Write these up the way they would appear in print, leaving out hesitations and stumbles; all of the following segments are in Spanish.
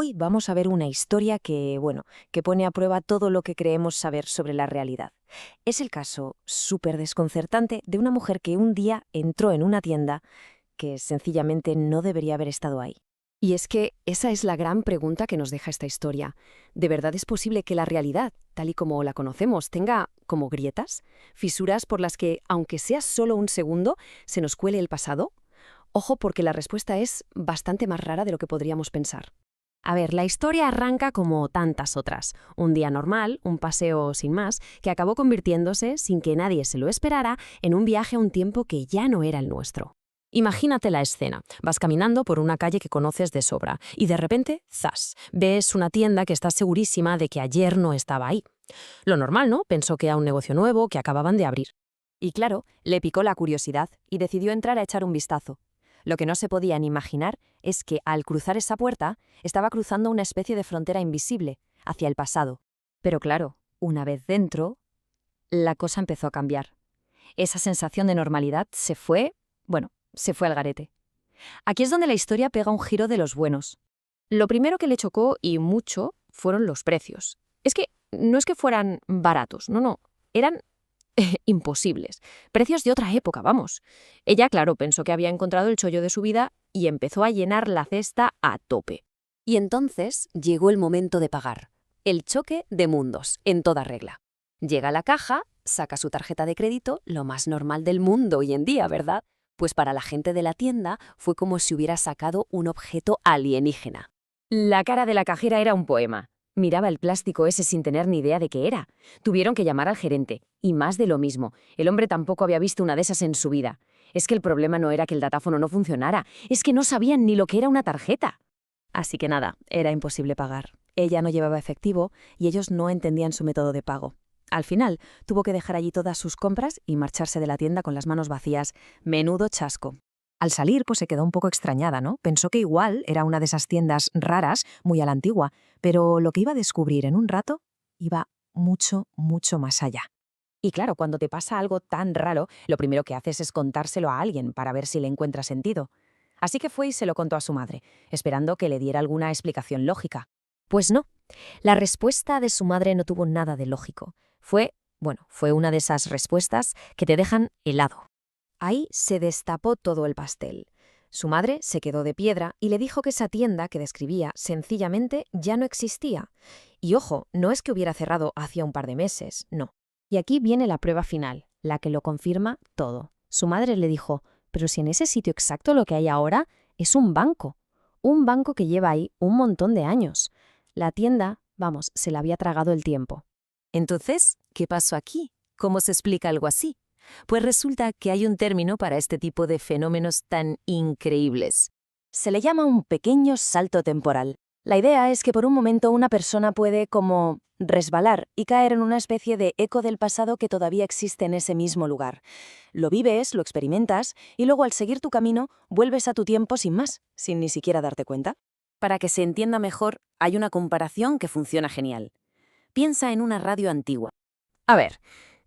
Hoy vamos a ver una historia que pone a prueba todo lo que creemos saber sobre la realidad. Es el caso súper desconcertante de una mujer que un día entró en una tienda que sencillamente no debería haber estado ahí. Y es que esa es la gran pregunta que nos deja esta historia. ¿De verdad es posible que la realidad, tal y como la conocemos, tenga como grietas? ¿Fisuras por las que, aunque sea solo un segundo, se nos cuele el pasado? Ojo, porque la respuesta es bastante más rara de lo que podríamos pensar. A ver, la historia arranca como tantas otras. Un día normal, un paseo sin más, que acabó convirtiéndose, sin que nadie se lo esperara, en un viaje a un tiempo que ya no era el nuestro. Imagínate la escena. Vas caminando por una calle que conoces de sobra y de repente, ¡zas!, ves una tienda que estás segurísima de que ayer no estaba ahí. Lo normal, ¿no? Pensó que era un negocio nuevo que acababan de abrir. Y claro, le picó la curiosidad y decidió entrar a echar un vistazo. Lo que no se podía ni imaginar es que, al cruzar esa puerta, estaba cruzando una especie de frontera invisible, hacia el pasado. Pero claro, una vez dentro, la cosa empezó a cambiar. Esa sensación de normalidad se fue al garete. Aquí es donde la historia pega un giro de los buenos. Lo primero que le chocó, y mucho, fueron los precios. Es que no es que fueran baratos, no, eran imposibles. Precios de otra época, vamos. Ella, claro, pensó que había encontrado el chollo de su vida y empezó a llenar la cesta a tope. Y entonces llegó el momento de pagar. El choque de mundos, en toda regla. Llega a la caja, saca su tarjeta de crédito, lo más normal del mundo hoy en día, ¿verdad? Pues para la gente de la tienda fue como si hubiera sacado un objeto alienígena. La cara de la cajera era un poema. Miraba el plástico ese sin tener ni idea de qué era. Tuvieron que llamar al gerente, y más de lo mismo. El hombre tampoco había visto una de esas en su vida. Es que el problema no era que el datáfono no funcionara, es que no sabían ni lo que era una tarjeta. Así que nada, era imposible pagar. Ella no llevaba efectivo y ellos no entendían su método de pago. Al final, tuvo que dejar allí todas sus compras y marcharse de la tienda con las manos vacías. Menudo chasco. Al salir, pues se quedó un poco extrañada, ¿no? Pensó que igual era una de esas tiendas raras, muy a la antigua, pero lo que iba a descubrir en un rato iba mucho, mucho más allá. Y claro, cuando te pasa algo tan raro, lo primero que haces es contárselo a alguien para ver si le encuentra sentido. Así que fue y se lo contó a su madre, esperando que le diera alguna explicación lógica. Pues no, la respuesta de su madre no tuvo nada de lógico. Fue una de esas respuestas que te dejan helado. Ahí se destapó todo el pastel. Su madre se quedó de piedra y le dijo que esa tienda que describía sencillamente ya no existía. Y ojo, no es que hubiera cerrado hacía un par de meses, no. Y aquí viene la prueba final, la que lo confirma todo. Su madre le dijo, pero si en ese sitio exacto lo que hay ahora es un banco que lleva ahí un montón de años. La tienda, se la había tragado el tiempo. Entonces, ¿qué pasó aquí? ¿Cómo se explica algo así? Pues resulta que hay un término para este tipo de fenómenos tan increíbles. Se le llama un pequeño salto temporal. La idea es que por un momento una persona puede como resbalar y caer en una especie de eco del pasado que todavía existe en ese mismo lugar. Lo vives, lo experimentas y luego al seguir tu camino vuelves a tu tiempo sin más, sin ni siquiera darte cuenta. Para que se entienda mejor, hay una comparación que funciona genial. Piensa en una radio antigua. A ver,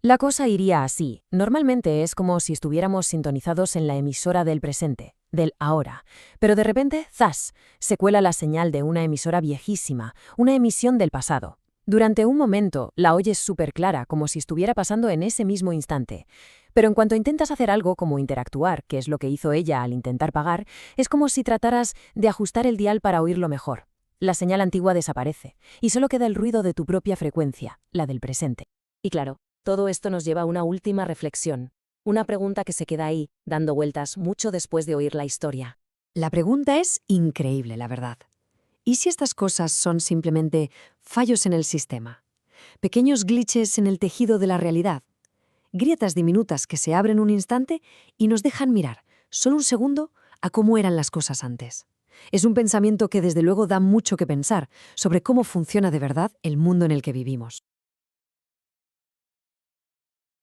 la cosa iría así. Normalmente es como si estuviéramos sintonizados en la emisora del presente, del ahora. Pero de repente, ¡zas!, se cuela la señal de una emisora viejísima, una emisión del pasado. Durante un momento la oyes súper clara, como si estuviera pasando en ese mismo instante. Pero en cuanto intentas hacer algo como interactuar, que es lo que hizo ella al intentar pagar, es como si trataras de ajustar el dial para oírlo mejor. La señal antigua desaparece, y solo queda el ruido de tu propia frecuencia, la del presente. Y claro, todo esto nos lleva a una última reflexión, una pregunta que se queda ahí, dando vueltas mucho después de oír la historia. La pregunta es increíble, la verdad. ¿Y si estas cosas son simplemente fallos en el sistema? Pequeños glitches en el tejido de la realidad. Grietas diminutas que se abren un instante y nos dejan mirar, solo un segundo, a cómo eran las cosas antes. Es un pensamiento que desde luego da mucho que pensar sobre cómo funciona de verdad el mundo en el que vivimos.